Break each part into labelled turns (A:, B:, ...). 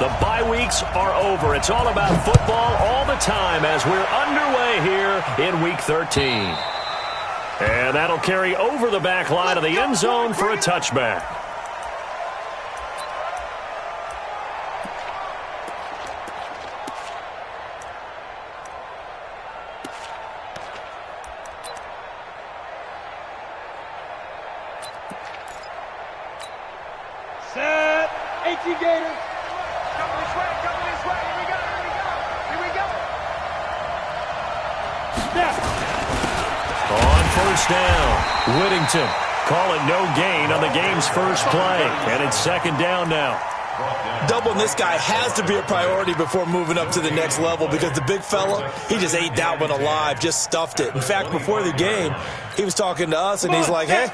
A: The bye weeks are over. It's all about football all the time as we're underway here in Week 13. And that'll carry over the back line of the end zone for a touchback.
B: Set. 18 Gators. Coming this way, coming this way. Here we go, here we go. Here we go. Snap.
A: On first down, Whittington calling no gain on the game's first play. And it's second down now.
C: Doubling this guy has to be a priority before moving up to the next level because the big fella, he just ate that one alive, just stuffed it. In fact, before the game, he was talking to us, and he's like, hey,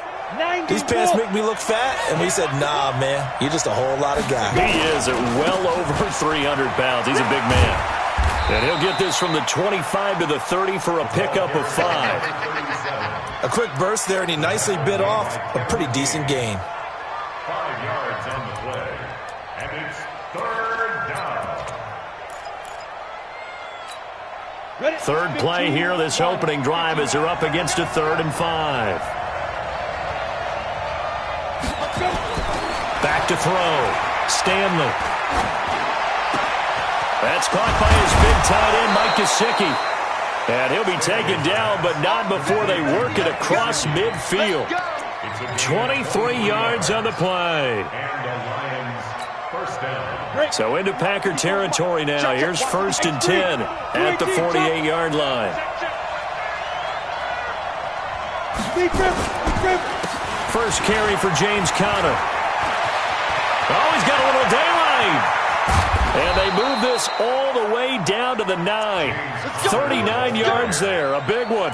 C: these pants make me look fat. And we said, nah, man, you're just a whole lot of guy.
A: He is at well over 300 pounds. He's a big man. And he'll get this from the 25 to the 30 for a pickup of 5.
C: A quick burst there, and he nicely bit off a pretty decent gain.
D: 5 yards on the play. And it's third down.
A: Third play here, this opening drive as they're up against a 3rd and 5. Back to throw. Stanley. That's caught by his big tight end, Mike Gesicki. And he'll be taken down, but not before they work it across midfield. 23 yards on the play.
D: And the Lions first down.
A: So into Packer territory now. Here's 1st and 10 at the 48-yard line. First carry for James Conner. Oh, he's got a little daylight. And they move this all the way down to the 9. 39 yards there, a big one.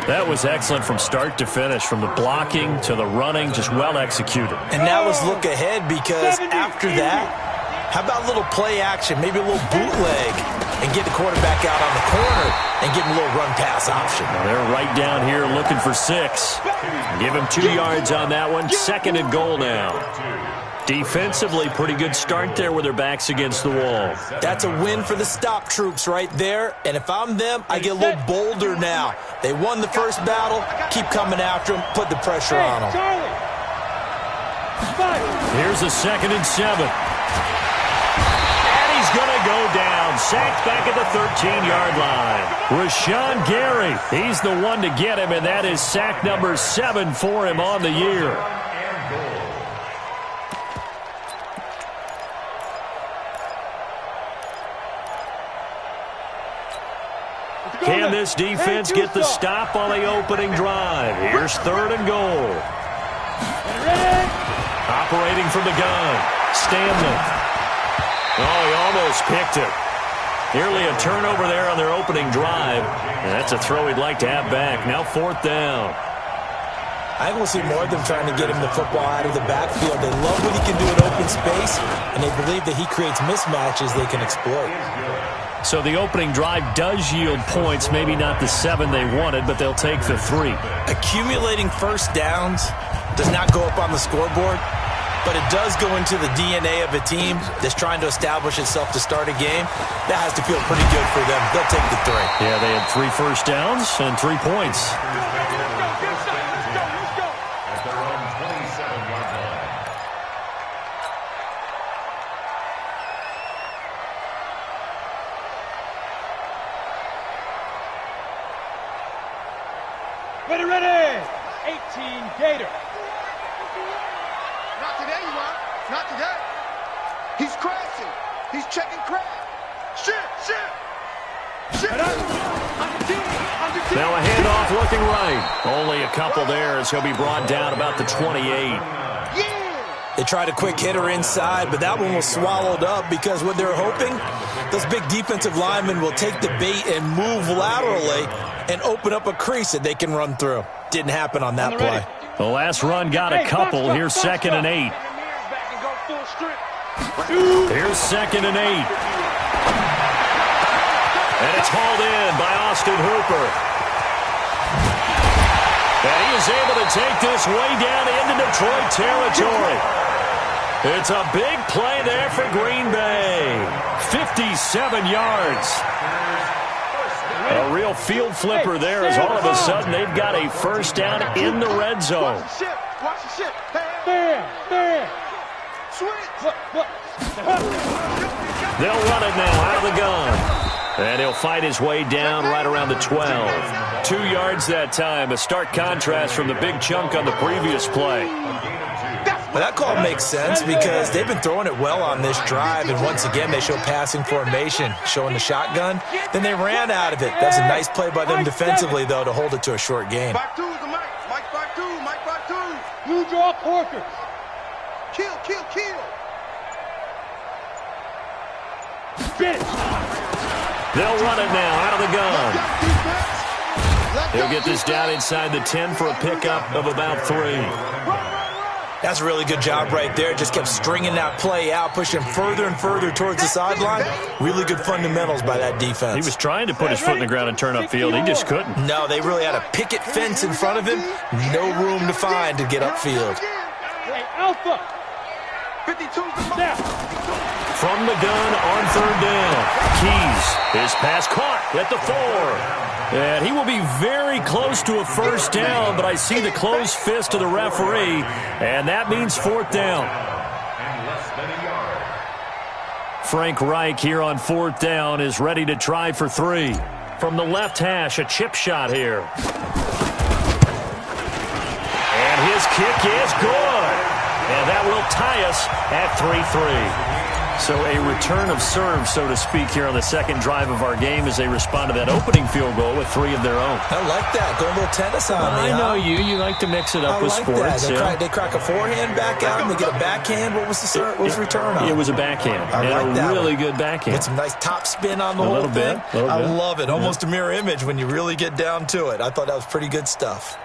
A: That was excellent from start to finish, from the blocking to the running, just well executed.
C: And now let's look ahead because after that, how about a little play action, maybe a little bootleg, and get the quarterback out on the corner and give him a little run-pass option.
A: Well, they're right down here looking for 6. Give him 2 yards on that one. 2nd and goal now. Defensively, pretty good start there with their backs against the wall.
C: That's a win for the stop troops right there. And if I'm them, I get a little bolder now. They won the first battle. Keep coming after them. Put the pressure on them.
A: Here's a 2nd and 7. And he's going to go down. Sacked back at the 13-yard line. Rashawn Gary, he's the one to get him, and that is sack number 7 for him on the year. Can this defense get the stop on the opening drive? Here's 3rd and goal. Operating from the gun, Stanley. Oh, he almost picked it. Nearly a turnover there on their opening drive. And that's a throw he'd like to have back. Now 4th down.
C: I will see more of them trying to get him the football out of the backfield. They love what he can do in open space, and they believe that he creates mismatches they can exploit.
A: So the opening drive does yield points, maybe not the 7 they wanted, but they'll take the 3.
C: Accumulating first downs does not go up on the scoreboard, but it does go into the DNA of a team that's trying to establish itself to start a game. That has to feel pretty good for them. They'll take the 3.
A: Yeah, they had 3 first downs and 3 points.
D: At their own 27-yard line.
B: Ready. 18 Gator.
E: Not today, you are. Not today. He's crashing. He's checking crash. Shit.
A: Now a handoff looking right. Only a couple there as he'll be brought down about the 28.
C: They tried a quick hitter inside, but that one was swallowed up because what they're hoping, those big defensive linemen will take the bait and move laterally and open up a crease that they can run through. Didn't happen on that play.
A: The last run got a couple. Here's 2nd and 8. Here's 2nd and 8. And it's hauled in by Austin Hooper. And he is able to take this way down into Detroit territory. It's a big play there for Green Bay. 57 yards. A real field flipper there as all of a sudden they've got a first down in the red zone.
E: Watch the shit.
B: Bam.
E: Switch.
A: They'll run it now out of the gun. And he'll fight his way down right around the 12. 2 yards that time. A stark contrast from the big chunk on the previous play.
C: Well, that call makes sense because they've been throwing it well on this drive, and once again they show passing formation, showing the shotgun. Then they ran out of it. That's a nice play by them defensively, though, to hold it to a short game.
E: 5-2 is the Mike. Mike 5-2. Mike 5-2.
B: Blue draw Corker.
E: Kill.
B: Get it.
A: They'll run it now out of the gun. He'll get this down inside the 10 for a pickup of about 3.
C: That's a really good job right there. Just kept stringing that play out, pushing further and further towards the sideline. Really good fundamentals by that defense.
A: He was trying to put his foot in the ground and turn upfield. He just couldn't.
C: No, they really had a picket fence in front of him. No room to find to get upfield.
B: Hey, Alpha.
E: 52
B: Now.
A: From the gun on third down. Keys. His pass caught at the 4. And he will be very close to a first down, but I see the closed fist of the referee, and that means 4th down. Frank Reich here on 4th down is ready to try for 3. From the left hash, a chip shot here. And his kick is good. And that will tie us at 3-3. So a return of serve, so to speak, here on the second drive of our game as they respond to that opening field goal with 3 of their own.
C: I like that. Going a little tennis on me.
A: I know you. You like to mix it up with
C: like
A: sports.
C: That. They crack a forehand back out and they get a backhand. What was the return on?
A: It was a backhand.
C: I like that.
A: Really good backhand.
C: Get some nice top spin on the whole thing. I love it. Almost a mirror image when you really get down to it. I thought that was pretty good stuff.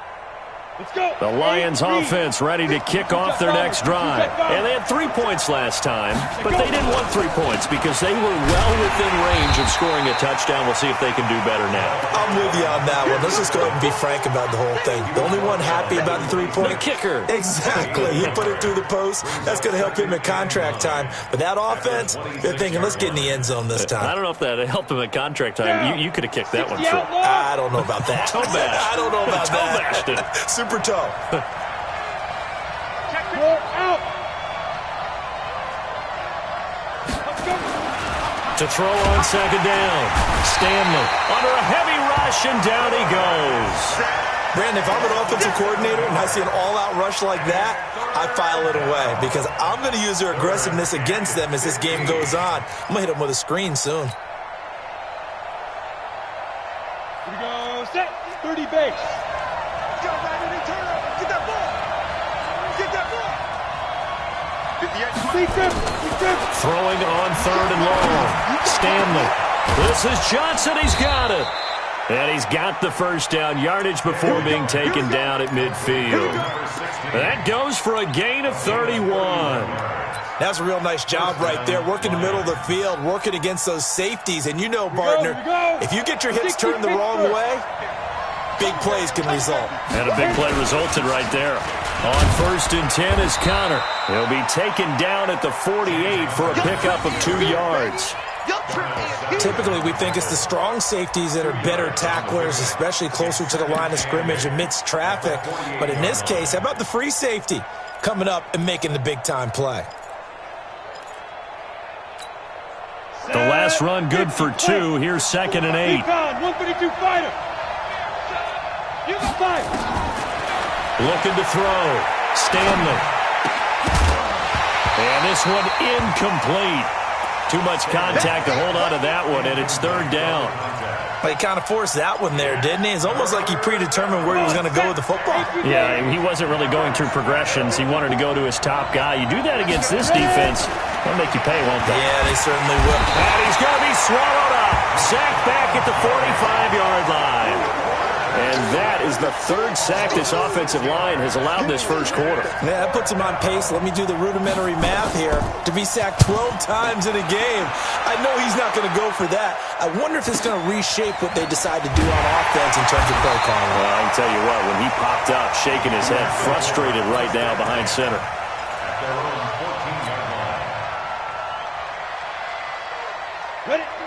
B: Let's go.
A: The Lions offense ready to kick off their next drive. And they had 3 points last time, but they didn't want 3 points because they were well within range of scoring a touchdown. We'll see if they can do better now.
C: I'm with you on that one. Let's just go ahead and be frank about the whole thing. The only one happy about the 3-point?
A: The kicker.
C: Exactly. He put it through the post. That's going to help him at contract time. But that offense, they're thinking, let's get in the end zone this time.
A: I don't know if that helped him at contract time. You could have kicked that one through.
C: I don't know about that.
A: Toe bash.
C: I don't know about
A: Toe bashed it.
C: Super toe.
B: Out.
A: To throw on second down. Stanley under a heavy rush, and down he goes.
C: Brandon, if I'm an offensive coordinator and I see an all-out rush like that, I file it away because I'm going to use their aggressiveness against them as this game goes on. I'm going to hit them with a screen soon.
B: Here we go. Set. 30 base.
A: Throwing on 3rd and long. Stanley. This is Johnson. He's got it. And he's got the first down yardage before being taken down at midfield. That goes for a gain of 31.
C: That's a real nice job right there. Working the middle of the field, working against those safeties. And you know, partner, if you get your hips turned the wrong way, big plays can result.
A: And a big play resulted right there. On 1st and 10 is Connor. He'll be taken down at the 48 for a pickup of 2 yards.
C: Typically, we think it's the strong safeties that are better tacklers, especially closer to the line of scrimmage amidst traffic. But in this case, how about the free safety coming up and making the big-time play?
A: The last run good for 2. Here's 2nd and 8.
B: 152 fighter. You can fight.
A: Looking to throw. Stanley. And this one incomplete. Too much contact to hold on to that one, and it's 3rd down.
C: Well, he kind of forced that one there, didn't he? It's almost like he predetermined where he was going to go with the football.
A: Yeah, he wasn't really going through progressions. He wanted to go to his top guy. You do that against this defense, they'll make you pay, won't they?
C: Yeah, they certainly will.
A: And he's going to be swallowed up. Sacked back at the 45-yard line. And that is the 3rd sack this offensive line has allowed this first quarter.
C: Yeah, that puts him on pace. Let me do the rudimentary math here. To be sacked 12 times in a game, I know he's not going to go for that. I wonder if it's going to reshape what they decide to do on offense in terms of play calling.
A: Well, I can tell you what, when he popped up, shaking his head, frustrated right now behind center.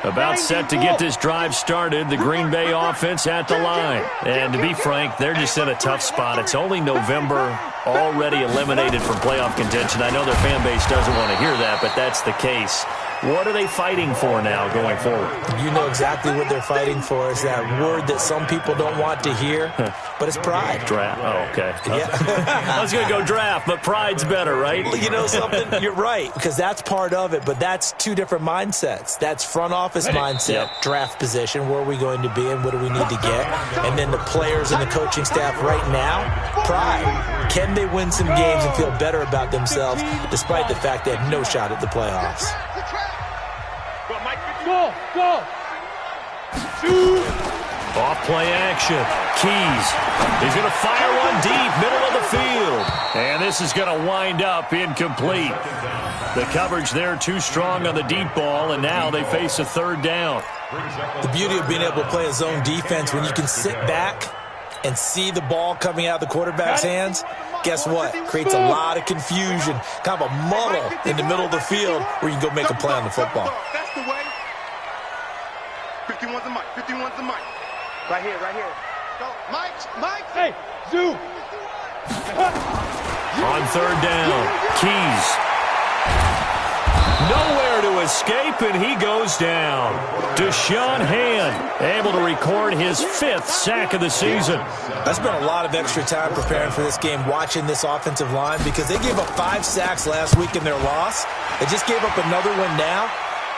A: About set to get this drive started. The Green Bay offense at the line. And to be frank, they're just in a tough spot. It's only November, already eliminated from playoff contention. I know their fan base doesn't want to hear that, but that's the case. What are they fighting for now going forward?
C: You know exactly what they're fighting for. Is that word that some people don't want to hear, but it's pride.
A: Draft. Oh, okay.
C: Yeah.
A: I was going to go draft, but pride's better, right?
C: You know something? You're right, because that's part of it, but that's two different mindsets. That's front office mindset, draft position, where are we going to be and what do we need to get? And then the players and the coaching staff right now, pride. Can they win some games and feel better about themselves despite the fact they have no shot at the playoffs?
B: Go!
A: Off play action. Keys. He's going to fire one deep, middle of the field. And this is going to wind up incomplete. The coverage there too strong on the deep ball, and now they face a third down.
C: The beauty of being able to play a zone defense when you can sit back and see the ball coming out of the quarterback's hands, guess what? Creates a lot of confusion, kind of a muddle in the middle of the field where you can go make a play on the football.
E: That's the way. 51's the mic. 51's the mic. Right here. Go. Mike.
B: Hey, Zoo.
A: On third down, Keys. Nowhere to escape, and he goes down. Deshaun Hand able to record his 5th sack of the season.
C: I spent a lot of extra time preparing for this game, watching this offensive line, because they gave up 5 sacks last week in their loss. They just gave up another one now.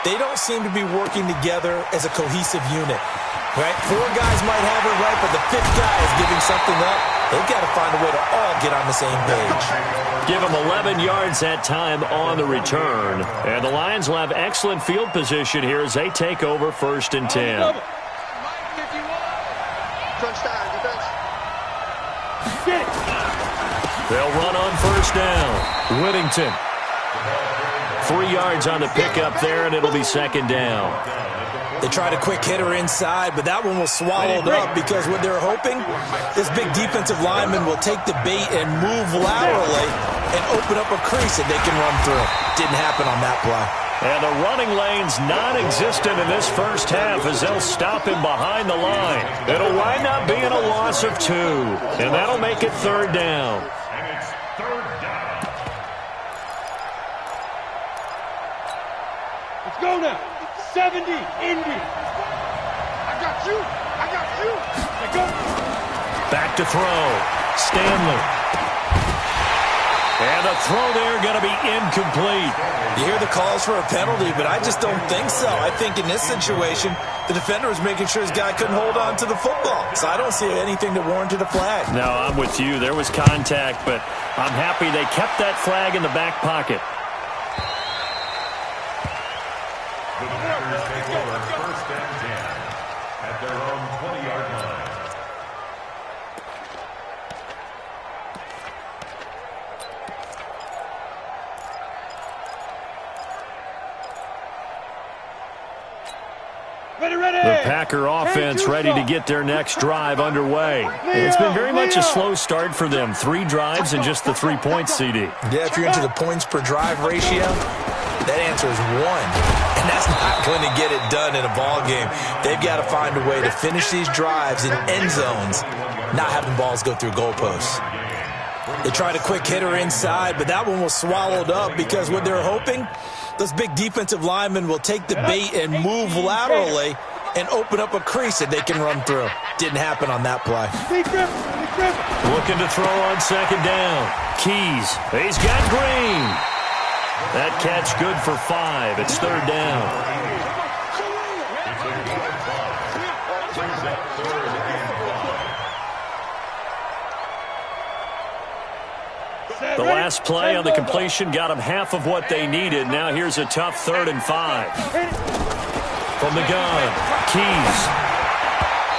C: They don't seem to be working together as a cohesive unit. Right? 4 guys might have it right, but the 5th guy is giving something up. They've got to find a way to all get on the same page.
A: Give them 11 yards that time on the return. And the Lions will have excellent field position here as they take over 1st and 10.
E: Crunch time, defense.
A: They'll run on 1st down. Whittington. 3 yards on the pickup there, and it'll be 2nd down.
C: They tried a quick hitter inside, but that one was swallowed up because what they're hoping, this big defensive lineman will take the bait and move laterally and open up a crease that they can run through. Didn't happen on that play.
A: And the running lane's non-existent in this first half as they'll stop him behind the line. It'll wind up being a loss of 2, and that'll make it 3rd down.
D: And it's 3rd down.
B: Let's go now. 70, Indy.
E: I got you.
B: Let's go.
A: Back to throw. Stanley. And the throw there going to be incomplete.
C: You hear the calls for a penalty, but I just don't think so. I think in this situation, the defender was making sure his guy couldn't hold on to the football. So I don't see anything that warranted a flag.
A: No, I'm with you. There was contact, but I'm happy they kept that flag in the back pocket.
D: The Packers take over 1st and 10 at their own 20-yard line.
A: The Packer offense ready to get their next drive underway. It's been very much a slow start for them. 3 drives and just the 3 points, CD.
C: Yeah, if you're into the points per drive ratio, that answer is 1. And that's not going to get it done in a ball game. They've got to find a way to finish these drives in end zones, not having balls go through goalposts. They tried a quick hitter inside, but that one was swallowed up because what they're hoping, those big defensive linemen will take the bait and move laterally and open up a crease that they can run through. Didn't happen on that play.
A: Looking to throw on 2nd down. Keys. He's got Green. That catch good for 5. It's 3rd down. The last play on the completion got them half of what they needed. Now here's a tough 3rd and 5. From the gun, Keys.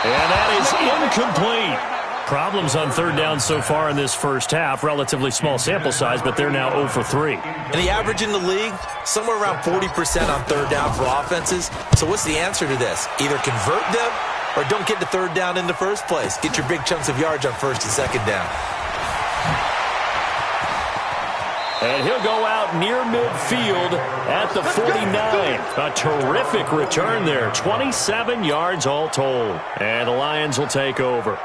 A: And that is incomplete. Problems on 3rd down so far in this first half. Relatively small sample size, but they're now 0 for 3.
C: And the average in the league, somewhere around 40% on 3rd down for offenses. So what's the answer to this? Either convert them or don't get to 3rd down in the first place. Get your big chunks of yards on 1st and 2nd down.
A: And he'll go out near midfield at the 49. A terrific return there. 27 yards all told. And the Lions will take over.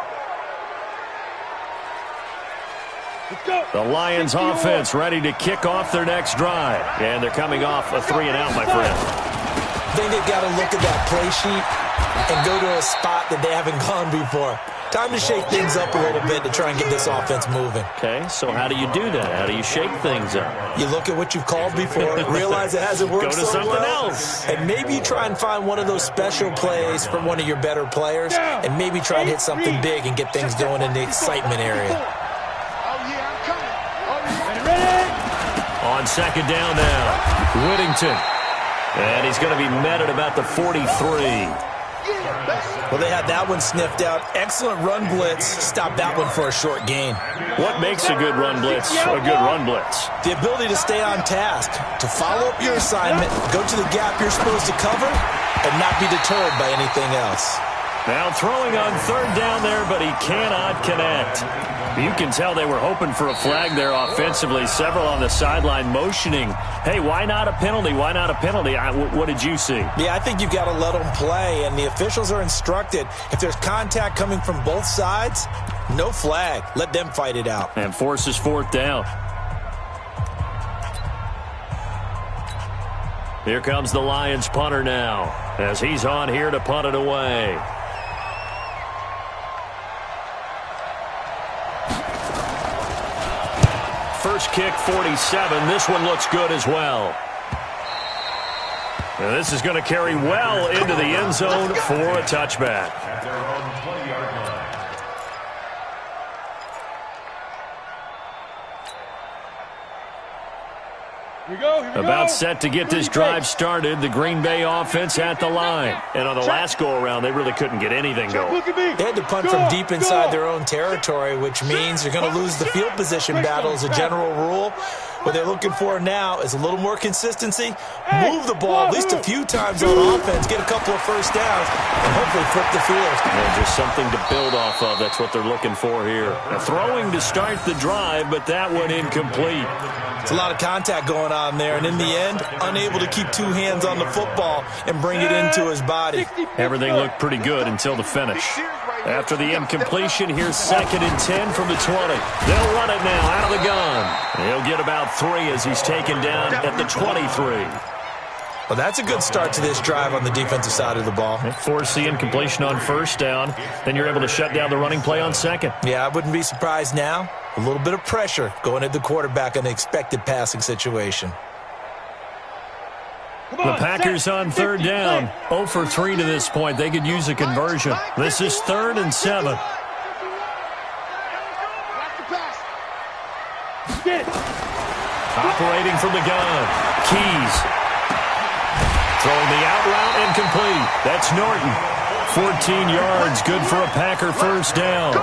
A: The Lions offense ready to kick off their next drive. And they're coming off a 3-and-out, my friend.
C: I think they've got to look at that play sheet and go to a spot that they haven't gone before. Time to shake things up a little bit to try and get this offense moving.
A: Okay, so how do you do that? How do you shake things up?
C: You look at what you've called before, realize it hasn't worked
A: Go to
C: so
A: something
C: well,
A: else.
C: and maybe you try and find one of those special plays from one of your better players, and maybe try and hit something big and get things going in the excitement area.
A: On second down now, Whittington. And he's going to be met at about the 43.
C: Well, they had that one sniffed out. Excellent run blitz. Stop that one for a short gain.
A: What makes a good run blitz a good run blitz?
C: The ability to stay on task, to follow up your assignment, go to the gap you're supposed to cover, and not be deterred by anything else.
A: Now throwing on third down there, but he cannot connect. You can tell they were hoping for a flag there offensively. Several on the sideline motioning, hey, why not a penalty? Why not a penalty? What did you see?
C: Yeah, I think you've got to let them play, and the officials are instructed. If there's contact coming from both sides, no flag. Let them fight it out.
A: And forces fourth down. Here comes the Lions punter now, as he's on here to punt it away. First kick, 47. This one looks good as well. And this is going to carry well into the end zone for a touchback.
D: At their own 20-yard line.
B: Here we go.
A: About set to get this drive started. The Green Bay offense at the line. And on the last go-around, they really couldn't get anything going.
B: Look at me.
C: They had to punt from deep inside their own territory, which means you're going to lose the field position battle as a general rule. What they're looking for now is a little more consistency, move the ball at least a few times on offense, get a couple of first downs, and hopefully flip the field.
A: And just something to build off of. That's what they're looking for here. Now, throwing to start the drive, but that one incomplete.
C: It's a lot of contact going on there, and in the end, unable to keep two hands on the football and bring it into his body.
A: Everything looked pretty good until the finish. After the incompletion, here's 2nd and 10 from the 20. They'll run it now out of the gun. He'll get about 3 as he's taken down at the 23.
C: Well, that's a good start to this drive on the defensive side of the ball.
A: Force the incompletion on first down. Then you're able to shut down the running play on second.
C: Yeah, I wouldn't be surprised now. A little bit of pressure going at the quarterback in an expected passing situation.
A: The Packers on third down. 0 for 3 to this point. They could use a conversion. This is 3rd and 7. Operating from the gun. Keys. Throwing the out route incomplete. That's Norton. 14 yards. Good for a Packer first down.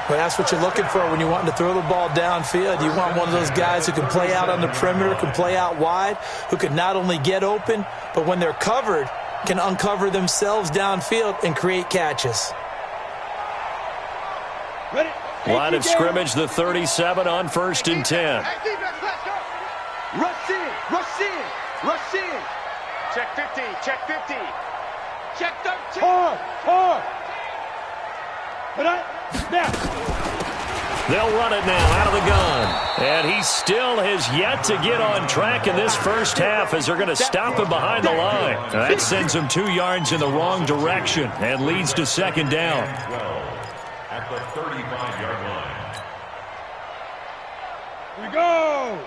C: Well, that's what you're looking for when you're wanting to throw the ball downfield. You want one of those guys who can play out on the perimeter, can play out wide, who can not only get open, but when they're covered, can uncover themselves downfield and create catches.
A: Line of scrimmage, the 37 on 1st and 10.
E: Rush in, rush in, rush in. Check 50, check 50. Check 13.
B: Hard. Now.
A: They'll run it now out of the gun. And he still has yet to get on track in this first half as they're going to stop him behind the line. That sends him 2 yards in the wrong direction and leads to 2nd down.
D: 12 at the 35-yard line.
B: Here we go.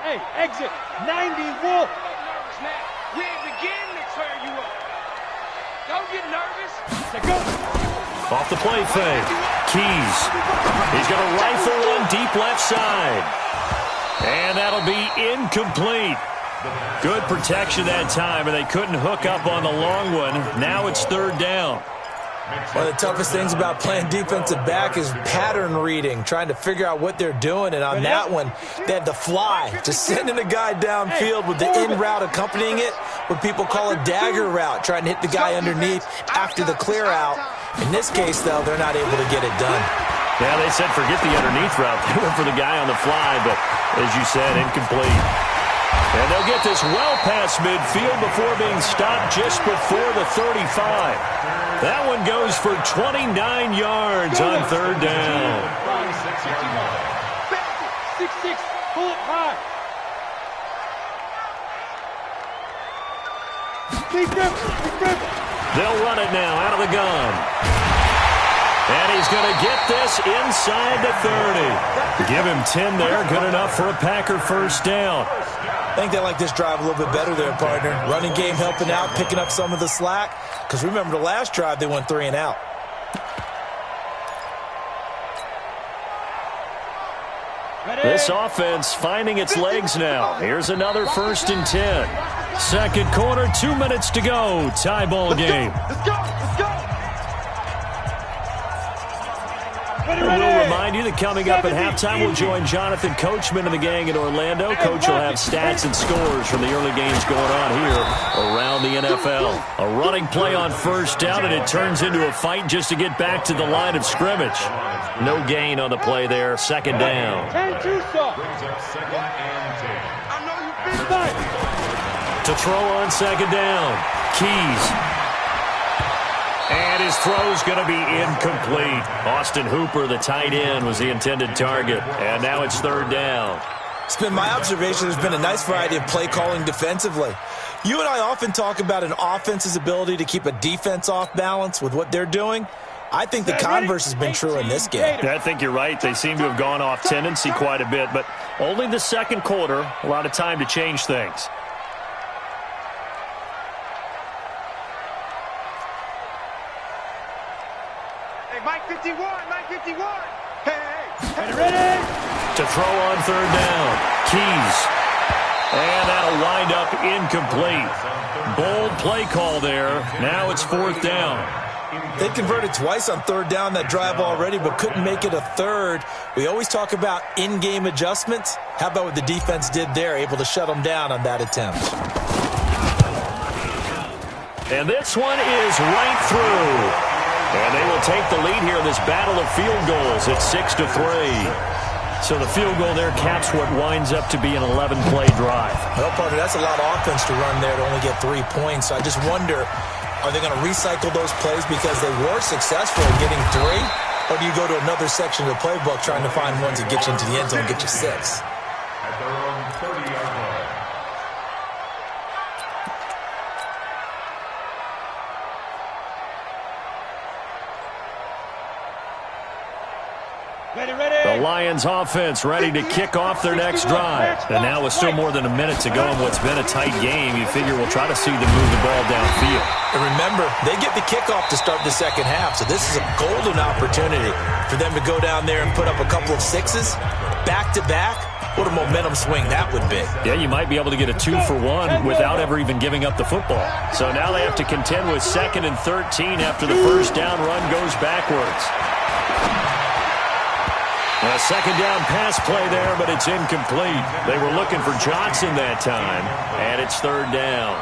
B: Hey, exit. 90 Wolf.
E: We ain't begin to tear you up. Don't get nervous.
B: Let's go.
A: Off the play fake. Keys. He's going to rifle one deep left side. And that'll be incomplete. Good protection that time, and they couldn't hook up on the long one. Now it's 3rd down.
C: One of the toughest things about playing defensive back is pattern reading, trying to figure out what they're doing. And on that one, they had to fly, just sending a guy downfield with the in route accompanying it, what people call a dagger route, trying to hit the guy underneath after the clear out. In this case, though, they're not able to get it done.
A: Yeah, they said forget the underneath route. They went for the guy on the fly, but as you said, incomplete. And they'll get this well past midfield before being stopped just before the 35. That one goes for 29 yards on third down.
B: 6-6, pull it high.
A: They'll run it now out of the gun. And he's going to get this inside the 30. Give him 10 there. Good enough for a Packer first down.
C: I think they like this drive a little bit better there, partner. Running game helping out, picking up some of the slack. Because remember the last drive, they went 3 and out.
A: This offense finding its legs now. Here's another 1st and 10. Second quarter, 2 minutes to go. Tie ball game.
E: Let's go. Let's go.
A: We'll remind you that coming up at halftime, we'll join Jonathan Coachman and the gang in Orlando. Coach will have stats and scores from the early games going on here around the NFL. A running play on first down, and it turns into a fight just to get back to the line of scrimmage. No gain on the play there. Second down. To throw on second down. Keys. And his throw's going to be incomplete. Austin Hooper, the tight end, was the intended target. And now it's third down.
C: It's been my observation there's been a nice variety of play calling defensively. You and I often talk about an offense's ability to keep a defense off balance with what they're doing. I think the converse has been true in this game.
A: I think you're right. They seem to have gone off tendency quite a bit, but only the second quarter, a lot of time to change things.
E: Mike 51, Mike 51. Hey.
B: Ready?
A: To throw on third down. Keys. And that'll wind up incomplete. Bold play call there. Now it's fourth down.
C: They converted twice on third down that drive already, but couldn't make it a third. We always talk about in-game adjustments. How about what the defense did there, able to shut them down on that attempt.
A: And this one is right through. And they will take the lead here in this battle of field goals at 6-3. So the field goal there caps what winds up to be an 11-play drive.
C: Well, partner, that's a lot of offense to run there to only get 3 points. So I just wonder, are they going to recycle those plays because they were successful in getting 3? Or do you go to another section of the playbook trying to find ones that get you into the end zone and get you 6?
D: At their own 30-yard line.
A: The Lions offense ready to kick off their next drive. And now with still more than a minute to go in what's been a tight game, you figure we'll try to see them move the ball downfield.
C: And remember, they get the kickoff to start the second half, so this is a golden opportunity for them to go down there and put up a couple of 6s back-to-back. What a momentum swing that would be.
A: Yeah, you might be able to get a 2-for-1 without ever even giving up the football. So now they have to contend with 2nd and 13 after the first down run goes backwards. A second down pass play there, but it's incomplete. They were looking for Johnson that time, and it's third down.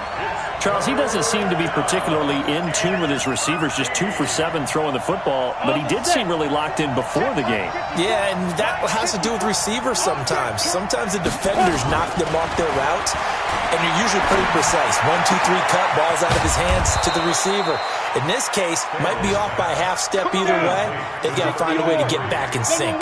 A: Charles, he doesn't seem to be particularly in tune with his receivers, just 2 for 7 throwing the football, but he did seem really locked in before the game.
C: Yeah, and that has to do with receivers sometimes. Sometimes the defenders knock them off their routes, and you're usually pretty precise. 1, 2, 3 cut, ball's out of his hands to the receiver. In this case, might be off by a half step either way. They've got to find a way to get back in sync.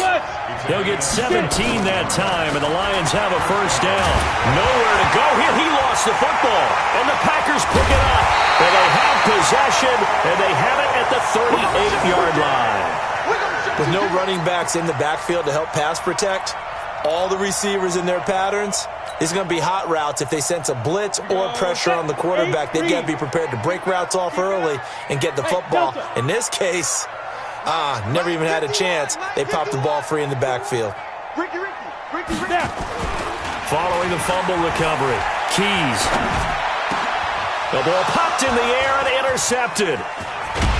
A: They'll get 17 that time, and the Lions have a first down. Nowhere to go here. He lost the football, and the Packers pick it up. And they have possession, and they have it at the 38-yard line.
C: With no running backs in the backfield to help pass protect, all the receivers in their patterns, it's going to be hot routes. If they sense a blitz or pressure on the quarterback, they've got to be prepared to break routes off early and get the football. In this case, never even had a chance. They popped the ball free in the backfield.
A: Following the fumble recovery, Keys. The ball popped in the air and intercepted.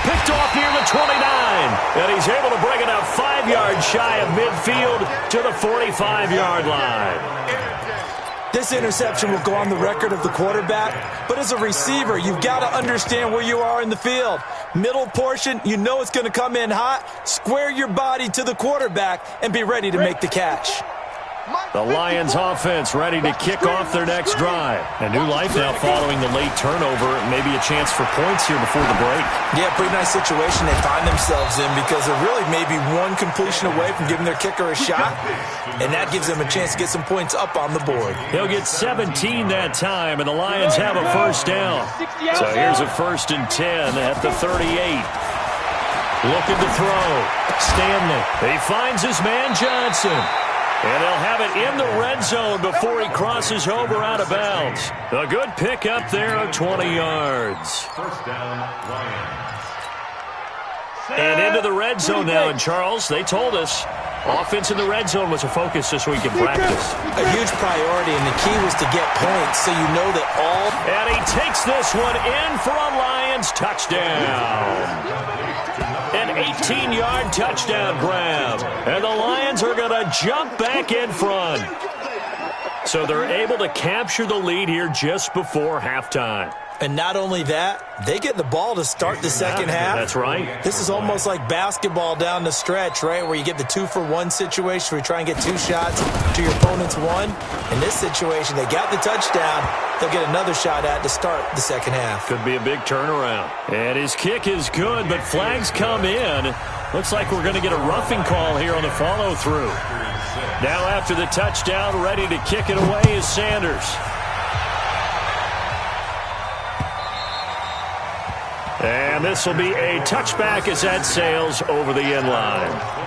A: Picked off near the 29, and he's able to bring it up 5 yards shy of midfield to the 45-yard line.
C: This interception will go on the record of the quarterback, but as a receiver, you've got to understand where you are in the field. Middle portion, you know it's going to come in hot. Square your body to the quarterback and be ready to make the catch.
A: The Lions offense ready to kick off their next drive. A new life now following the late turnover. Maybe a chance for points here before the break.
C: Yeah, pretty nice situation they find themselves in because they're really maybe one completion away from giving their kicker a shot, and that gives them a chance to get some points up on the board.
A: He'll get 17 that time, and the Lions have a first down. So here's a 1st and 10 at the 38. Looking to throw. Stanley. He finds his man Johnson. And they'll have it in the red zone before he crosses over out of bounds. A good pick up there of 20 yards.
D: First down, Lions.
A: And into the red zone now. And, Charles, they told us offense in the red zone was a focus this week in practice.
C: A huge priority, and the key was to get points so you know that all...
A: And he takes this one in for a Lions touchdown. An 18-yard touchdown grab. And the Lions are going to jump back in front. So they're able to capture the lead here just before halftime.
C: And not only that, they get the ball to start the second half.
A: That's right.
C: This is almost like basketball down the stretch, right, where you get the 2-for-1 situation where you try and get 2 shots to your opponent's 1. In this situation, they got the touchdown. They'll get another shot at to start the second half.
A: Could be a big turnaround. And his kick is good, but flags come in. Looks like we're going to get a roughing call here on the follow-through. Now after the touchdown, ready to kick it away is Sanders. And this will be a touchback as that sails over the end line.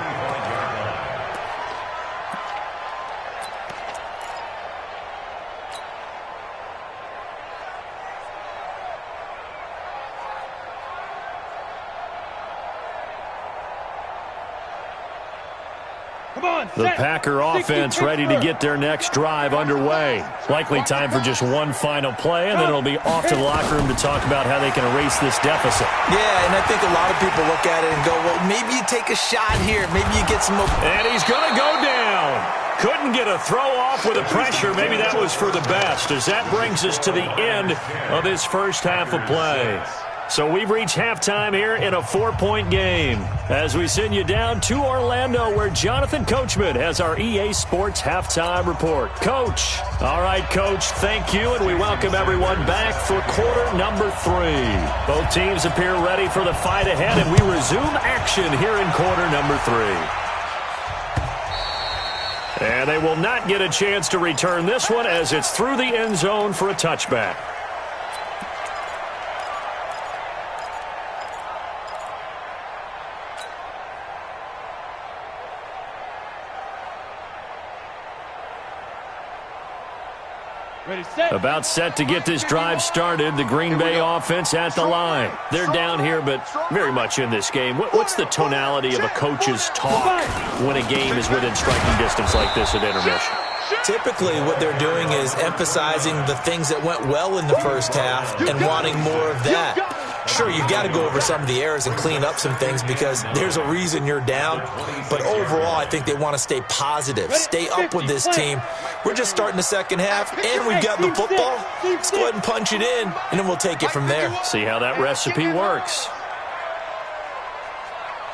A: The Packer offense ready to get their next drive underway. Likely time for just one final play, and then it'll be off to the locker room to talk about how they can erase this deficit.
C: Yeah, and I think a lot of people look at it and go, well, maybe you take a shot here. Maybe you get some...
A: And he's going to go down. Couldn't get a throw off with the pressure. Maybe that was for the best, as that brings us to the end of this first half of play. So we've reached halftime here in a 4-point game as we send you down to Orlando where Jonathan Coachman has our EA Sports Halftime Report. Coach. All right, Coach, thank you, and we welcome everyone back for quarter number 3. Both teams appear ready for the fight ahead, and we resume action here in quarter number 3. And they will not get a chance to return this one as it's through the end zone for a touchback. About set to get this drive started. The Green Bay offense at the line. They're down here, but very much in this game. What's the tonality of a coach's talk when a game is within striking distance like this at intermission?
C: Typically, what they're doing is emphasizing the things that went well in the first half and wanting more of that. Sure, you've got to go over some of the errors and clean up some things because there's a reason you're down. But overall, I think they want to stay positive, stay up with this team. We're just starting the second half, and we've got the football. Let's go ahead and punch it in, and then we'll take it from there.
A: See how that recipe works.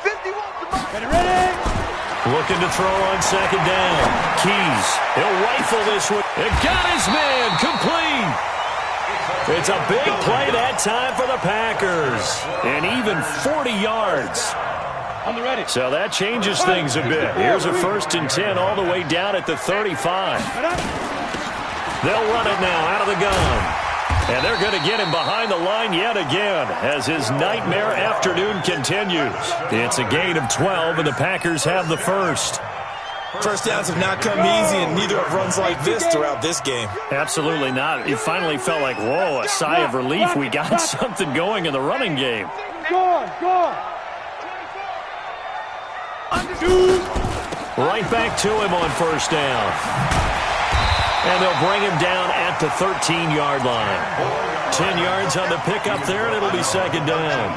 E: 51 to
B: Ready?
A: Looking to throw on second down. Keys. He'll rifle this one. It got his man complete. It's a big play that time for the Packers. And even 40 yards.
B: On the ready.
A: So that changes things a bit. Here's a 1st and 10 all the way down at the 35. They'll run it now out of the gun. And they're going to get him behind the line yet again as his nightmare afternoon continues. It's a gain of 12, and the Packers have the first.
C: First downs have not come easy, and neither have runs like this throughout this game.
A: Absolutely not. It finally felt like, whoa, a sigh of relief. We got something going in the running game.
B: Go on.
A: Right back to him on first down. And they'll bring him down at the 13-yard line. 10 yards on the pickup there, and it'll be second down.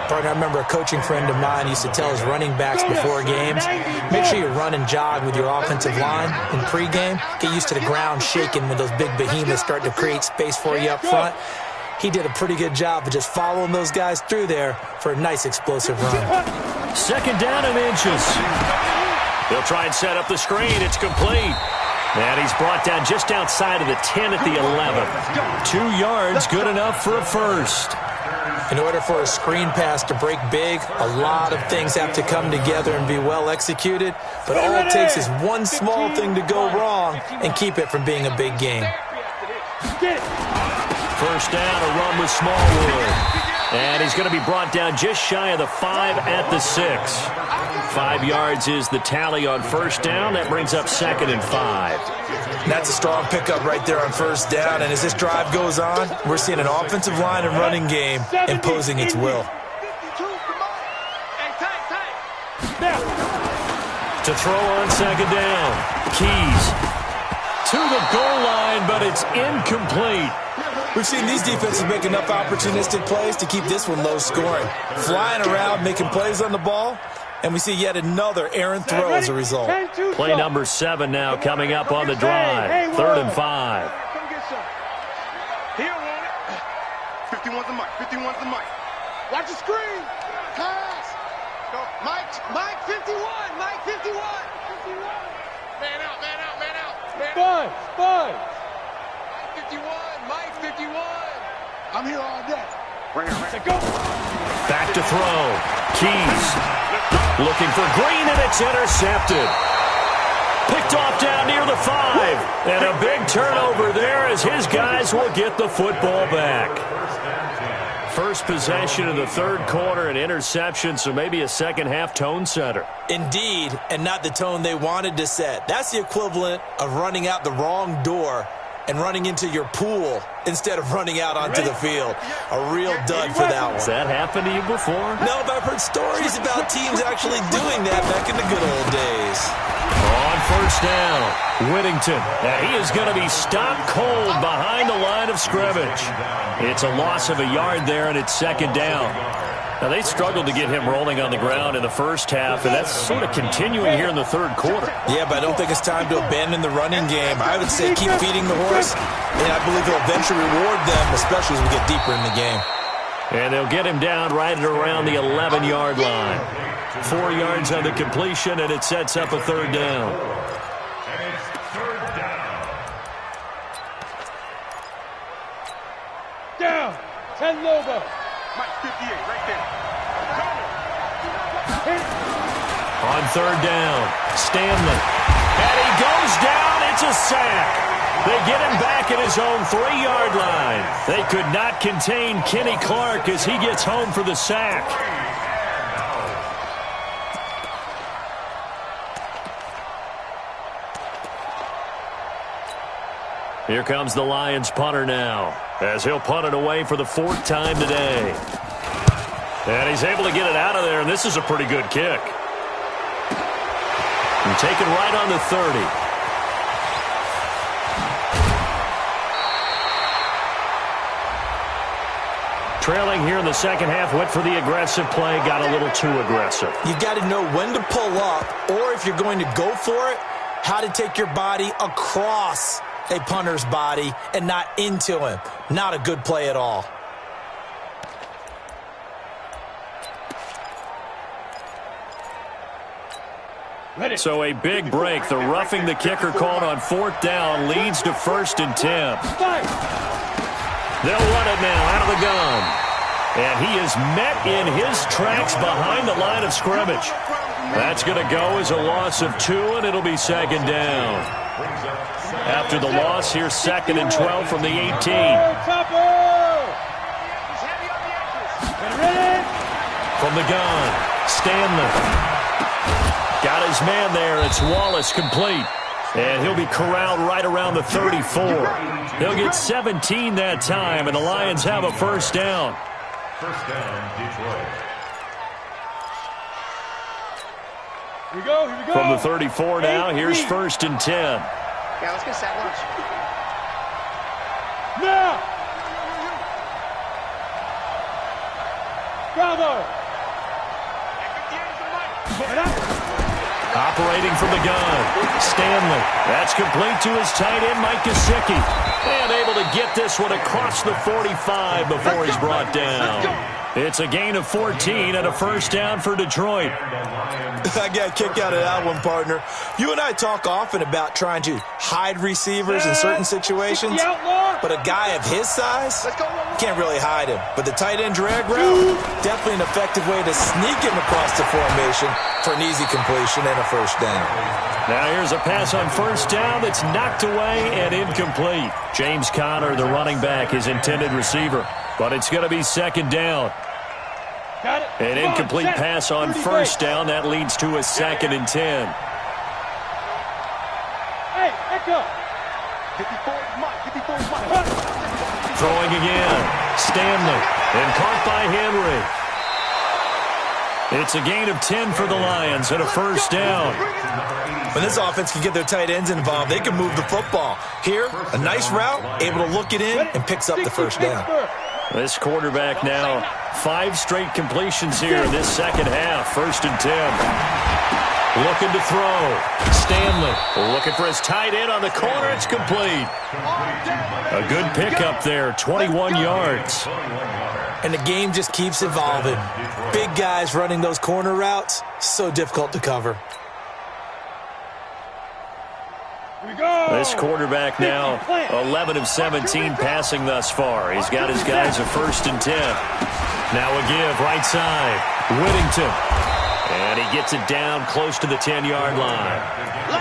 C: Partner, I remember a coaching friend of mine used to tell his running backs before games, make sure you run and jog with your offensive line in pregame. Get used to the ground shaking when those big behemoths start to create space for you up front. He did a pretty good job of just following those guys through there for a nice explosive run.
A: Second down and inches. They'll try and set up the screen. It's complete. And he's brought down just outside of the 10 at the 11. 2 yards, good enough for a first.
C: In order for a screen pass to break big, a lot of things have to come together and be well executed. But all it takes is one small thing to go wrong and keep it from being a big game.
A: First down, a run with Smallwood. And he's going to be brought down just shy of the 5 at the 6. 5 yards is the tally on first down. That brings up 2nd and 5.
C: That's a strong pickup right there on first down. And as this drive goes on, we're seeing an offensive line and running game imposing its will.
A: To throw on second down. Keys to the goal line, but it's incomplete.
C: We've seen these defenses make enough opportunistic plays to keep this one low scoring. Flying around, making plays on the ball, and we see yet another errant throw as a result.
A: Play number 7 now coming up on the drive. 3rd and 5.
E: Come get some. Here, Warren. 51's the mic. 51's the mic. Watch the screen. Pass. Go. Mike 51. Mike 51. 51. Man out, man out, man out.
B: Spud.
E: Mike 51. Mike 51. I'm here all day.
B: Go.
A: Back to throw. Keys looking for Green, and it's intercepted. Picked off down near the 5. And a big turnover there as his guys will get the football back. First possession of the 3rd quarter, an interception, so maybe a second-half tone setter.
C: Indeed, and not the tone they wanted to set. That's the equivalent of running out the wrong door and running into your pool instead of running out onto the field. A real dud for that one.
A: Has that happened to you before?
C: No, but I've heard stories about teams actually doing that back in the good old days.
A: On first down, Whittington. And he is going to be stopped cold behind the line of scrimmage. It's a loss of a yard there, and it's 2nd down. Now, they struggled to get him rolling on the ground in the first half, and that's sort of continuing here in the 3rd quarter.
C: Yeah, but I don't think it's time to abandon the running game. I would say keep feeding the horse, and I believe he'll eventually reward them, especially as we get deeper in the game.
A: And they'll get him down right at around the 11-yard line. 4 yards on the completion, and it sets up a 3rd down.
D: And it's 3rd down.
B: Down. 10 Lobo.
E: Mike 58, right there.
A: On 3rd down, Stanley. And he goes down. It's a sack. They get him back at his own 3-yard line. They could not contain Kenny Clark as he gets home for the sack. Here comes the Lions punter now, as he'll punt it away for the 4th time today. And he's able to get it out of there, and this is a pretty good kick. And taken right on the 30. Trailing here in the second half, went for the aggressive play, got a little too aggressive.
C: You've got to know when to pull up, or if you're going to go for it, how to take your body across a punter's body and not into him. Not a good play at all.
A: So a big break. The roughing the kicker called on 4th down leads to 1st and 10. They'll run it now out of the gun. And he is met in his tracks behind the line of scrimmage. That's going to go as a loss of 2, and it'll be 2nd down. After the loss, here's 2nd and 12 from the 18. From the gun, Stanley. Got his man there. It's Wallace complete. And he'll be corralled right around the 34. They'll get 17 that time, and the Lions have a 1st down.
D: 1st down, Detroit.
B: Here we go.
A: From the 34 now, here's 1st and 10.
E: Yeah, let's get set lunch.
B: Now! Bravo!
A: Operating from the gun, Stanley. That's complete to his tight end, Mike Gesicki. And able to get this one across the 45 before he's brought down. It's a gain of 14 and a first down for Detroit.
C: I got a kick out of that one, partner. You and I talk often about trying to hide receivers in certain situations, but a guy of his size can't really hide him. But the tight end drag route, definitely an effective way to sneak him across the formation for an easy completion and a first down.
A: Now here's a pass on first down that's knocked away and incomplete. James Conner, the running back, his intended receiver, but it's going to be second down. An incomplete pass on first down. That leads to a 2nd and 10.
B: Hey, echo.
A: Throwing again. Stanley. And caught by Henry. It's a gain of 10 for the Lions and a first down.
C: When this offense can get their tight ends involved, they can move the football. Here, a nice route, able to look it in, and picks up the first down.
A: This quarterback now, 5 straight completions here in this second half. 1st and 10. Looking to throw. Stanley looking for his tight end on the corner. It's complete. A good pickup there, 21 yards.
C: And the game just keeps evolving. Big guys running those corner routes, so difficult to cover.
A: This quarterback now 11 of 17 passing thus far. He's got his guys a 1st and 10. Now a give right side. Whittington. And he gets it down close to the 10-yard line.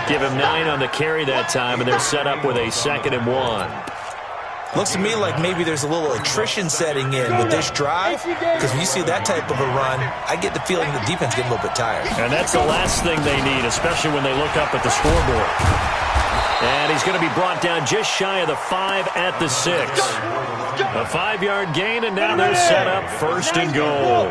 A: Give him 9 on the carry that time, and they're set up with a 2nd and 1.
C: Looks to me like maybe there's a little attrition setting in with this drive, because when you see that type of a run, I get the feeling the defense getting a little bit tired.
A: And that's the last thing they need, especially when they look up at the scoreboard. And he's going to be brought down just shy of the 5 at the 6. A 5-yard gain, and now they're set up 1st and goal.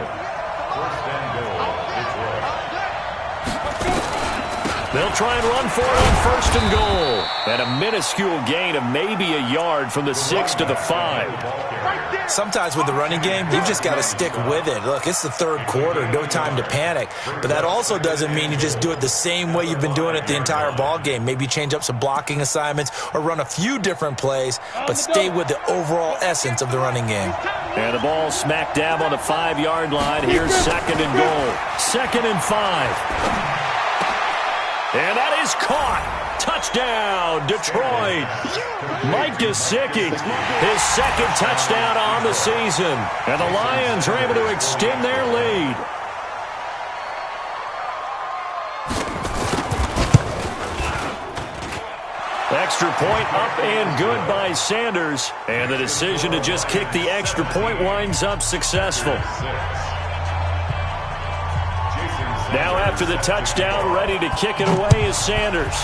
A: They'll try and run for it on 1st and goal. And a minuscule gain of maybe a yard from the 6 to the 5.
C: Sometimes with the running game, you've just got to stick with it. Look, it's the 3rd quarter, no time to panic. But that also doesn't mean you just do it the same way you've been doing it the entire ball game. Maybe change up some blocking assignments or run a few different plays, but stay with the overall essence of the running game.
A: And the ball smack dab on the 5-yard line. Here's 2nd and goal. 2nd and 5. And that is caught. Touchdown, Detroit. Mike Gesicki, his 2nd touchdown on the season. And the Lions are able to extend their lead. Extra point up and good by Sanders. And the decision to just kick the extra point winds up successful. Now after the touchdown, ready to kick it away is Sanders.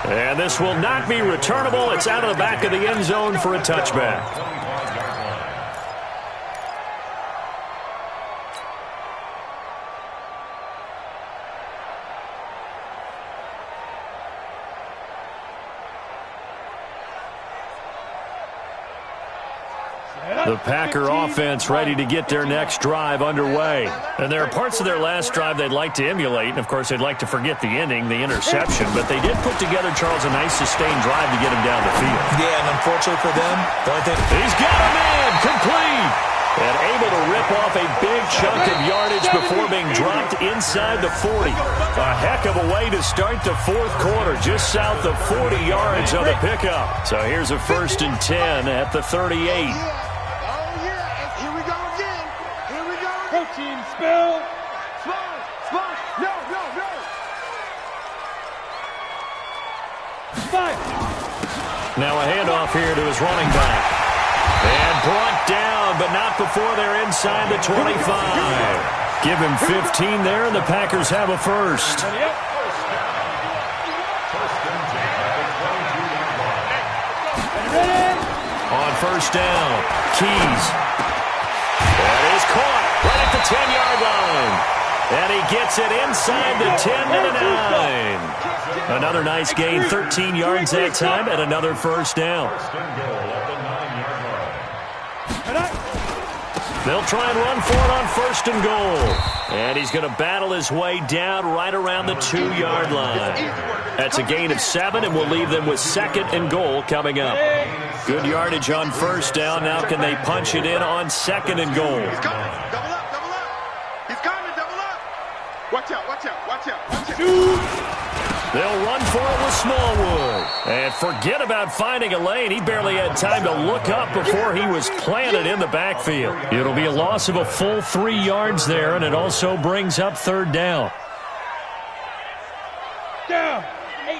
A: And this will not be returnable. It's out of the back of the end zone for a touchback. The Packer offense ready to get their next drive underway. And there are parts of their last drive they'd like to emulate. And, of course, they'd like to forget the inning, the interception. But they did put together, Charles, a nice sustained drive to get him down the field.
C: Yeah, and unfortunately for them, the only thing...
A: He's got him in! Complete! And able to rip off a big chunk of yardage before being dropped inside the 40. A heck of a way to start the 4th quarter, just south of 40 yards on the pickup. So here's a 1st and 10 at the 38.
B: Protein spill. No. Five.
A: Now a handoff here to his running back. And brought down, but not before they're inside the 25. Give him 15 there, and the Packers have a 1st. On 1st down, Keys. That is caught. Right at the 10-yard line. And he gets it inside the 10 to the 9. Another nice gain, 13 yards that time, and another 1st down. They'll try and run for it on 1st and goal. And he's going to battle his way down right around the 2-yard line. That's a gain of 7, and we'll leave them with 2nd and goal coming up. Good yardage on 1st down. Now can they punch it in on 2nd and goal?
E: He's coming. Double up, double up. He's coming, double up. Watch out, watch out, watch out, watch out.
A: They'll run for it with Smallwood. And forget about finding a lane. He barely had time to look up before he was planted in the backfield. It'll be a loss of a full 3 yards there, and it also brings up 3rd down.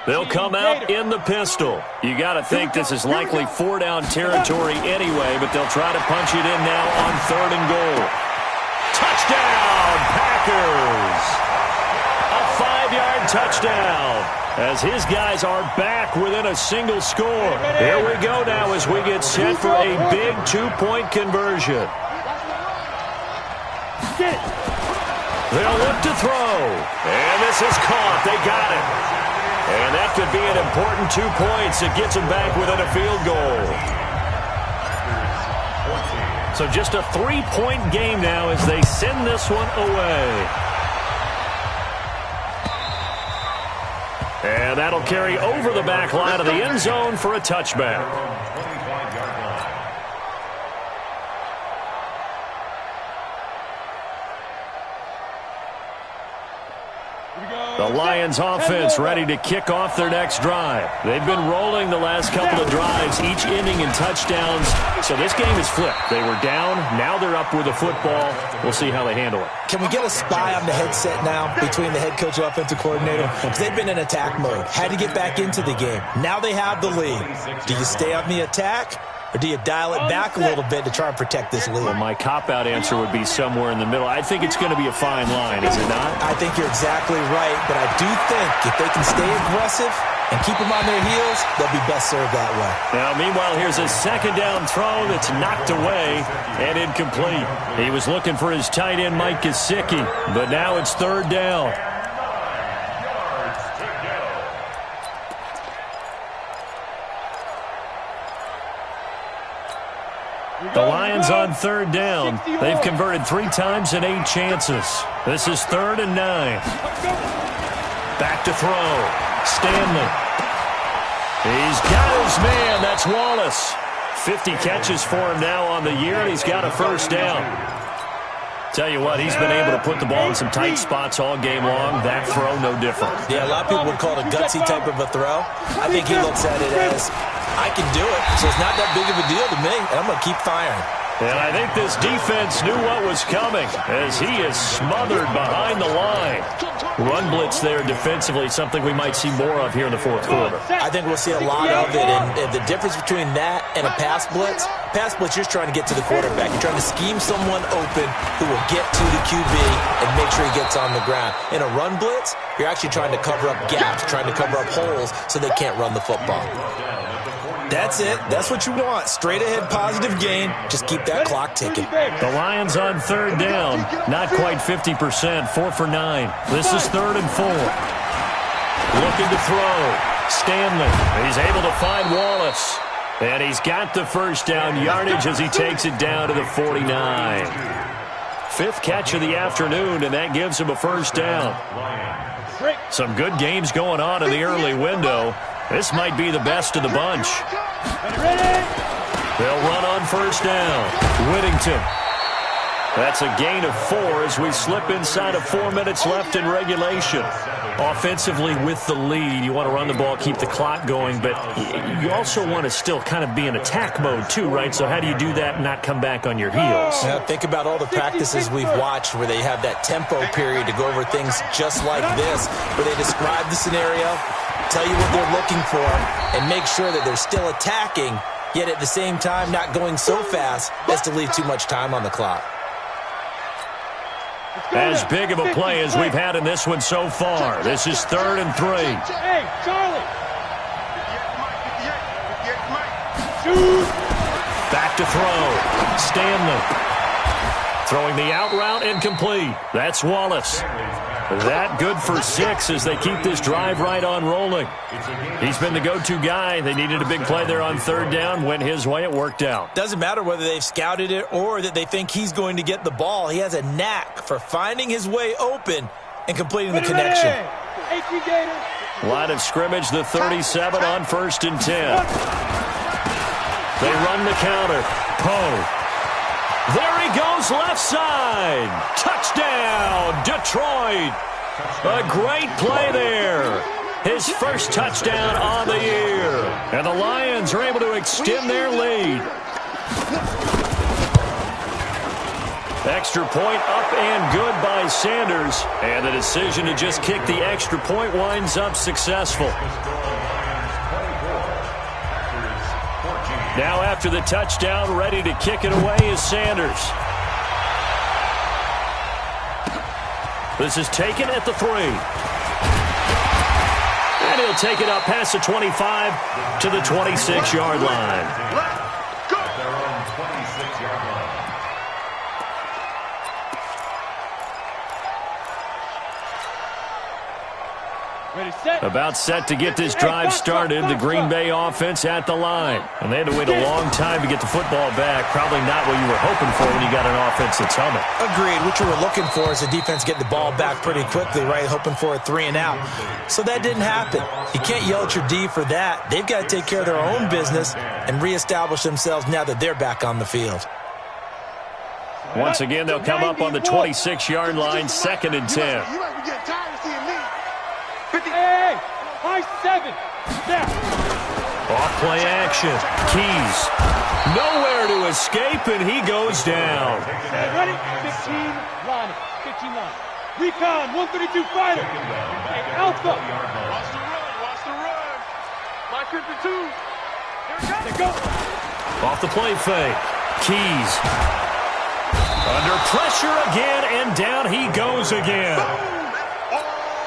A: They'll come out in the pistol. You got to think this is likely 4-down territory anyway, but they'll try to punch it in now on 3rd and goal. Touchdown, Packers! A 5-yard touchdown as his guys are back within a single score. Here we go now as we get set for a big 2-point conversion. They'll look to throw. And this is caught. They got it. And that could be an important 2 points. It gets them back within a field goal. So just a 3-point game now as they send this one away. And that'll carry over the back line of the end zone for a touchback. The Lions offense ready to kick off their next drive. They've been rolling the last couple of drives, each ending in touchdowns. So this game is flipped. They were down. Now they're up with the football. We'll see how they handle it.
C: Can we get a spy on the headset now between the head coach and offensive coordinator? Because they've been in attack mode. Had to get back into the game. Now they have the lead. Do you stay on the attack? Or do you dial it back a little bit to try and protect this lead?
A: Well, my cop-out answer would be somewhere in the middle. I think it's going to be a fine line, is it not?
C: I think you're exactly right, but I do think if they can stay aggressive and keep them on their heels, they'll be best served that way.
A: Now, meanwhile, here's a 2nd down throw that's knocked away and incomplete. He was looking for his tight end, Mike Gesicki, but now it's 3rd down. The Lions on 3rd down. They've converted 3 times in 8 chances. This is 3rd and 9. Back to throw. Stanley. He's got his man. That's Wallace. 50 catches for him now on the year, and he's got a 1st down. Tell you what, he's been able to put the ball in some tight spots all game long. That throw, no different.
C: Yeah, a lot of people would call it a gutsy type of a throw. I think he looks at it as, I can do it, so it's not that big of a deal to me, and I'm going to keep firing.
A: And I think this defense knew what was coming as he is smothered behind the line. Run blitz there defensively, something we might see more of here in the 4th quarter.
C: I think we'll see a lot of it, and the difference between that and a pass blitz, you're trying to get to the quarterback. You're trying to scheme someone open who will get to the QB and make sure he gets on the ground. In a run blitz, you're actually trying to cover up gaps, trying to cover up holes so they can't run the football. That's it. That's what you want. Straight ahead positive gain. Just keep that clock ticking.
A: The Lions on 3rd down. Not quite 50%. 4 for 9. This is 3rd and 4. Looking to throw. Stanley. He's able to find Wallace. And he's got the 1st down yardage as he takes it down to the 49. 5th catch of the afternoon, and that gives him a 1st down. Some good games going on in the early window. This might be the best of the bunch. They'll run on 1st down. Whittington. That's a gain of 4 as we slip inside of 4 minutes left in regulation. Offensively with the lead, you want to run the ball, keep the clock going, but you also want to still kind of be in attack mode too, right? So how do you do that and not come back on your heels?
C: Now, think about all the practices we've watched where they have that tempo period to go over things just like this, where they describe the scenario, tell you what they're looking for, and make sure that they're still attacking, yet at the same time not going so fast as to leave too much time on the clock.
A: As big of a play as we've had in this one so far. This is 3rd and 3.
B: Hey, Charlie.
A: Back to throw. Stanley. Throwing the out route incomplete. That's Wallace. That good for 6 as they keep this drive right on rolling. He's been the go-to guy. They needed a big play there on 3rd down. Went his way. It worked out.
C: Doesn't matter whether they've scouted it or that they think he's going to get the ball. He has a knack for finding his way open and completing the connection.
A: Line of scrimmage, the 37 on 1st and 10. They run the counter. Poe. There he goes, left side. Touchdown, Detroit. A great play there. His first touchdown on the year. And the Lions are able to extend their lead. Extra point up and good by Sanders. And the decision to just kick the extra point winds up successful. Now after the touchdown, ready to kick it away is Sanders. This is taken at the 3. And he'll take it up past the 25 to the 26-yard line.
D: Their own 26-yard line.
B: Ready, set.
A: About set to get this drive started, the Green Bay offense at the line. And they had to wait a long time to get the football back. Probably not what you were hoping for when you got an offense that's humming.
C: Agreed. What you were looking for is the defense getting the ball back pretty quickly, right? Hoping for a 3 and out. So that didn't happen. You can't yell at your D for that. They've got to take care of their own business and reestablish themselves now that they're back on the field.
A: Once again, they'll come up on the 26-yard line, 2nd and 10.
E: You might be getting tired of seeing me.
B: Hey, high 7. Now.
A: Off play action. Keys. Nowhere to escape, and he goes down.
B: Ready? 15 line. 15 line. Recon, 132 fighter. Hey, Alpha.
E: Watch the run. Watch the run. My 52. Here
B: They go.
A: Off the play fake. Keys. Under pressure again, and down he goes again.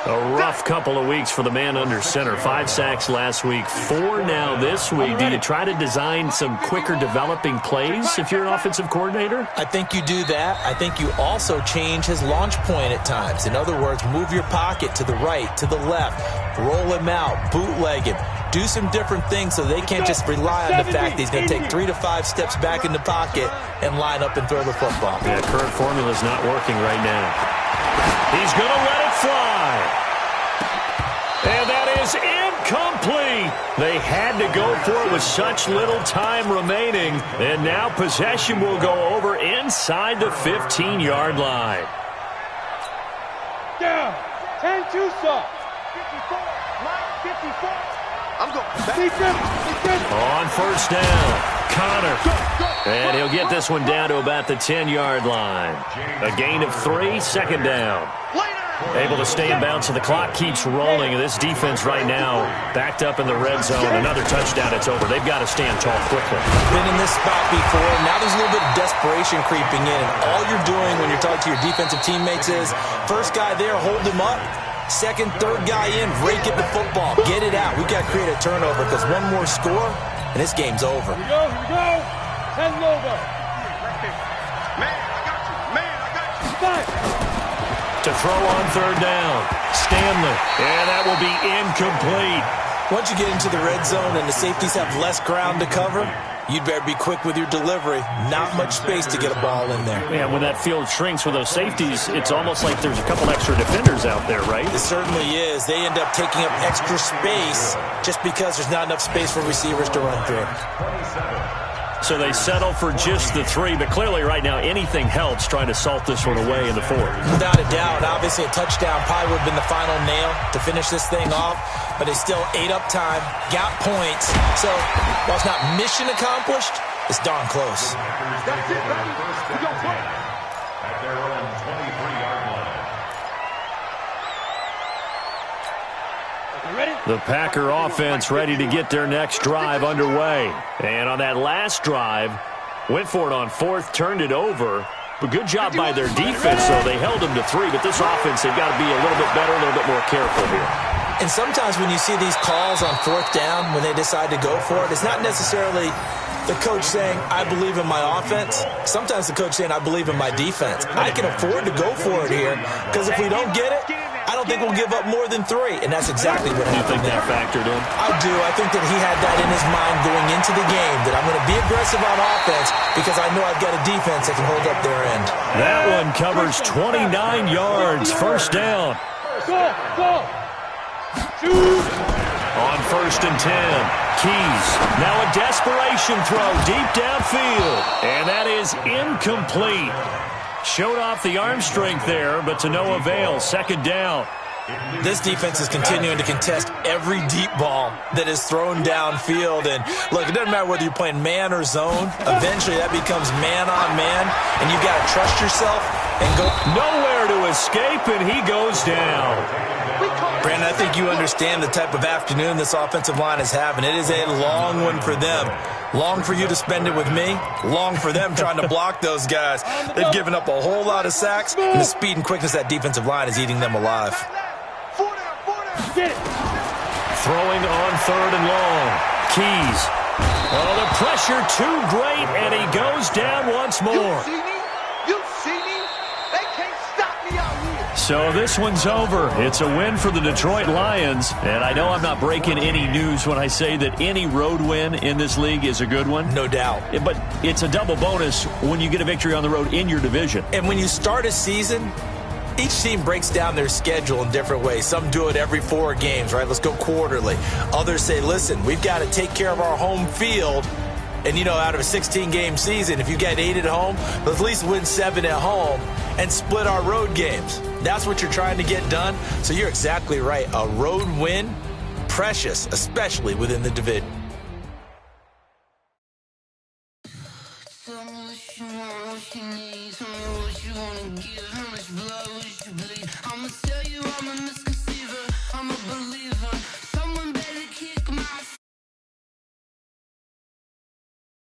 A: A rough couple of weeks for the man under center. 5 sacks last week, 4 now this week. Do you try to design some quicker developing plays if you're an offensive coordinator?
C: I think you do that. I think you also change his launch point at times. In other words, move your pocket to the right, to the left, roll him out, bootleg him. Do some different things so they can't just rely on the fact that he's going to take 3 to 5 steps back in the pocket and line up and throw the football.
A: Yeah, current formula is not working right now. He's going to let it fly. And that is incomplete. They had to go for it with such little time remaining. And now possession will go over inside the 15-yard line.
B: Down. 10-2 saw.
E: 54. Line 54. I'm going back.
B: Defense.
A: On 1st down, Connor. And he'll get this one down to about the 10-yard line. A gain of 3, 2nd down. Able to stay in bounds, so the clock keeps rolling. And this defense right now backed up in the red zone. Another touchdown, it's over. They've got to stand tall quickly.
C: Been in this spot before. Now there's a little bit of desperation creeping in. And all you're doing when you're talking to your defensive teammates is, first guy there, hold him up. Second, third guy in, rake at the football. Get it out. We've got to create a turnover because one more score, and this game's over.
B: Here we go. 10 Lobo.
E: Man, I got you. Man, I got you.
B: 5.
A: To throw on 3rd down, Stanley. And that will be incomplete.
C: Once you get into the red zone and the safeties have less ground to cover, you'd better be quick with your delivery. Not much space to get a ball in there.
A: Yeah, when that field shrinks with those safeties, it's almost like there's a couple extra defenders out there, right?
C: It certainly is. They end up taking up extra space just because there's not enough space for receivers to run through.
A: So they settle for just the 3, but clearly right now anything helps trying to salt this one away in the 4th.
C: Without a doubt, obviously a touchdown probably would have been the final nail to finish this thing off, but they still ate up time, got points. So while it's not mission accomplished, it's darn close.
E: That's it, baby. We gonna play.
D: At their own 23-yard line.
B: Ready?
A: The Packer offense ready to get their next drive underway. And on that last drive, went for it on 4th, turned it over. But good job by their defense, though. They held them to 3, but this offense, they've got to be a little bit better, a little bit more careful here.
C: And sometimes when you see these calls on 4th down, when they decide to go for it, it's not necessarily the coach saying, I believe in my offense. Sometimes the coach saying, I believe in my defense. I can afford to go for it here because if we don't get it, I don't think we'll give up more than 3, and that's exactly what happened.
A: You think that factored in?
C: I do. I think that he had that in his mind going into the game, that I'm going to be aggressive on offense because I know I've got a defense that can hold up their end.
A: That one covers 29 yards. First down.
B: Go. Shoot.
A: On 1st and 10, Keys. Now a desperation throw deep downfield. And that is incomplete. Showed off the arm strength there, but to no avail. Second down.
C: This defense is continuing to contest every deep ball that is thrown downfield. And, look, it doesn't matter whether you're playing man or zone. Eventually, that becomes man on man, and you've got to trust yourself and go.
A: Nowhere to escape, and he goes down.
C: Brandon, I think you understand the type of afternoon this offensive line is having. It is a long one for them. Long for you to spend it with me. Long for them trying to block those guys. They've given up a whole lot of sacks, and the speed and quickness of that defensive line is eating them alive.
B: Get it.
A: Throwing on 3rd and long. Keys. Oh, the pressure too great, and he goes down once more.
E: You see me? They can't stop me out here.
A: So this one's over. It's a win for the Detroit Lions. And I know I'm not breaking any news when I say that any road win in this league is a good one.
C: No doubt.
A: But it's a double bonus when you get a victory on the road in your division.
C: And when you start a season, each team breaks down their schedule in different ways. Some do it every 4 games, right? Let's go quarterly. Others say, listen, we've got to take care of our home field. And, you know, out of a 16-game season, if you get 8 at home, let's at least win 7 at home and split our road games. That's what you're trying to get done. So you're exactly right. A road win, precious, especially within the division.
F: Tell you I'm a